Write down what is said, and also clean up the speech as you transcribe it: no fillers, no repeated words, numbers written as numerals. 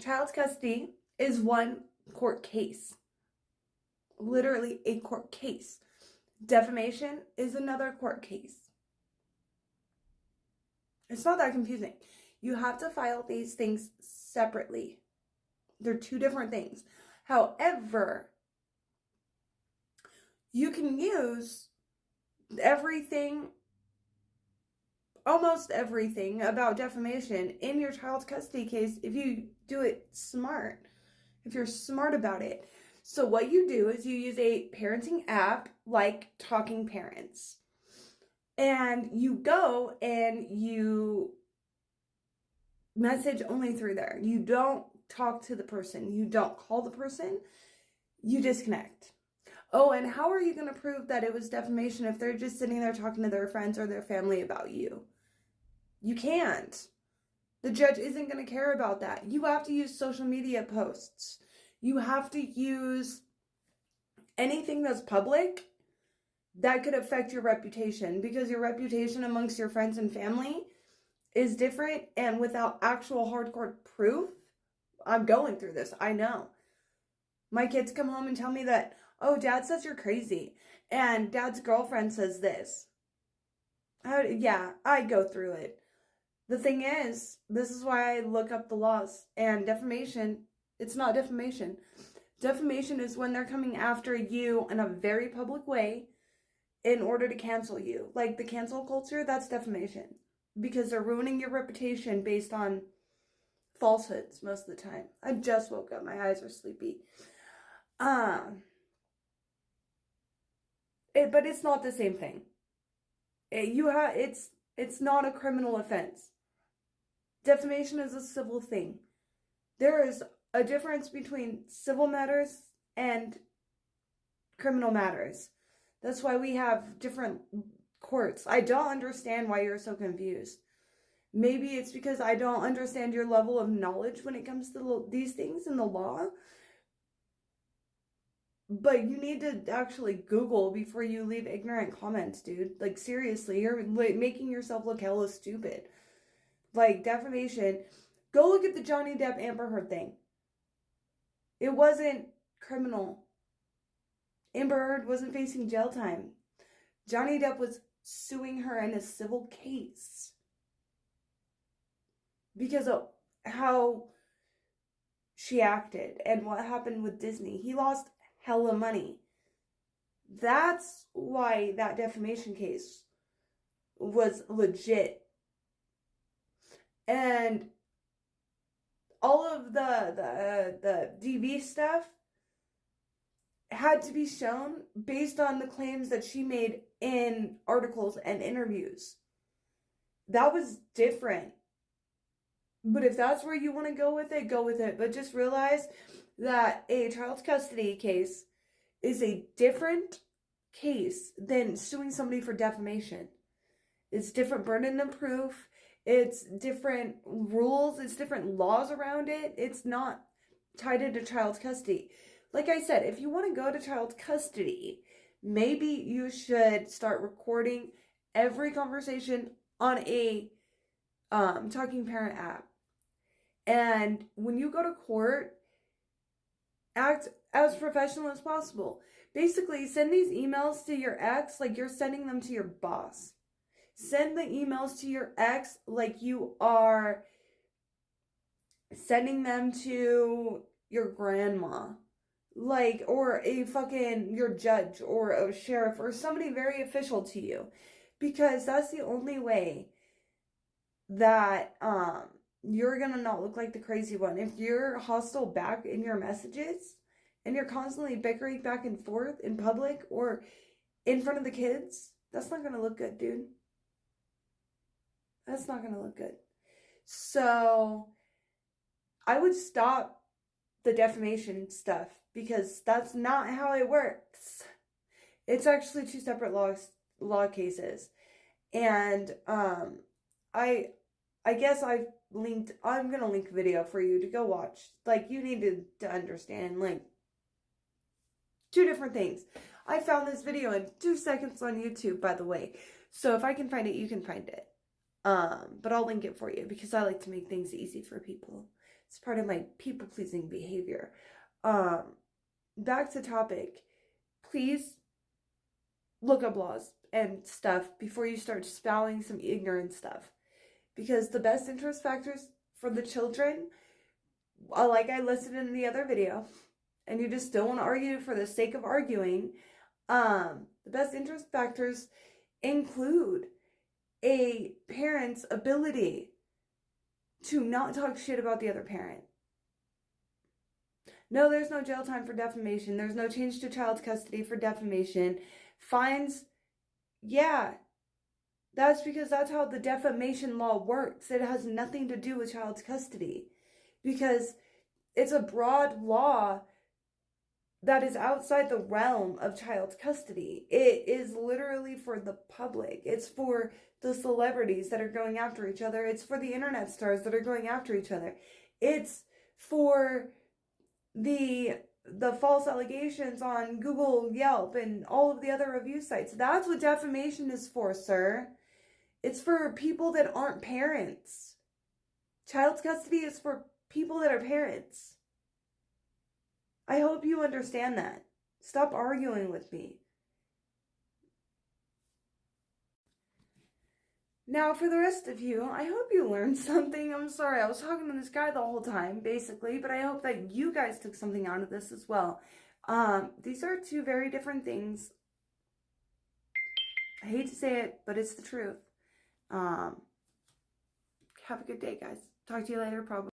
child custody is one court case. Literally a court case. Defamation is another court case. It's not that confusing. You have to file these things separately. They're two different things. However, you can use everything, almost everything about defamation in your child custody case if you do it smart, if you're smart about it. So what you do is you use a parenting app like Talking Parents. And you go and you message only through there. You don't talk to the person. You don't call the person. You disconnect. Oh, and how are you going to prove that it was defamation if they're just sitting there talking to their friends or their family about you? You can't. The judge isn't going to care about that. You have to use social media posts. You have to use anything that's public that could affect your reputation, because your reputation amongst your friends and family is different, and without actual hardcore proof, I'm going through this, I know. My kids come home and tell me that, oh, Dad says you're crazy, and Dad's girlfriend says this. Yeah, I go through it. The thing is, this is why I look up the laws, and defamation, it's not defamation. Defamation is when they're coming after you in a very public way in order to cancel you. Like the cancel culture, that's defamation. Because they're ruining your reputation based on falsehoods most of the time. I just woke up. My eyes are sleepy. But it's not the same thing. It's not a criminal offense. Defamation is a civil thing. There is a difference between civil matters and criminal matters. That's why we have different courts. I don't understand why you're so confused. Maybe it's because I don't understand your level of knowledge when it comes to these things in the law. But you need to actually Google before you leave ignorant comments, dude. Like, seriously, you're making yourself look hella stupid. Like, defamation. Go look at the Johnny Depp Amber Heard thing. It wasn't criminal. Amber Heard wasn't facing jail time. Johnny Depp was suing her in a civil case because of how she acted and what happened with Disney. He lost hella money. That's why that defamation case was legit. And all of the DV stuff had to be shown based on the claims that she made in articles and interviews. That was different. But if that's where you want to go with it, go with it. But just realize that a child custody case is a different case than suing somebody for defamation. It's different burden of proof. It's different rules. It's different laws around it. It's not tied into child custody. Like I said, if you want to go to child custody, maybe you should start recording every conversation on a Talking Parent app. And when you go to court, act as professional as possible. Basically, send these emails to your ex like you're sending them to your boss. Send the emails to your ex like you are sending them to your grandma. Like, or your judge or a sheriff or somebody very official to you. Because that's the only way that you're gonna not look like the crazy one. If you're hostile back in your messages and you're constantly bickering back and forth in public or in front of the kids, that's not gonna look good, dude. That's not gonna look good. So I would stop the defamation stuff because that's not how it works. It's actually two separate law cases. And I guess I'm gonna link a video for you to go watch. Like, you need to understand, like, two different things. I found this video in 2 seconds on YouTube, by the way. So if I can find it, you can find it. But I'll link it for you because I like to make things easy for people. It's part of my people-pleasing behavior. Back to topic. Please look up laws and stuff before you start spouting some ignorant stuff. Because the best interest factors for the children, like I listed in the other video, and you just don't want to argue for the sake of arguing, the best interest factors include a parent's ability to not talk shit about the other parent. No, there's no jail time for defamation. There's no change to child custody for defamation. Fines, yeah, that's because that's how the defamation law works. It has nothing to do with child custody because it's a broad law that is outside the realm of child custody. It is literally for the public. It's for the celebrities that are going after each other. It's for the internet stars that are going after each other. It's for the false allegations on Google, Yelp, and all of the other review sites. That's what defamation is for, sir. It's for people that aren't parents. Child custody is for people that are parents. I hope you understand that. Stop arguing with me. Now, for the rest of you, I hope you learned something. I'm sorry, I was talking to this guy the whole time, basically, but I hope that you guys took something out of this as well. These are two very different things. I hate to say it, but it's the truth. Have a good day, guys. Talk to you later, probably.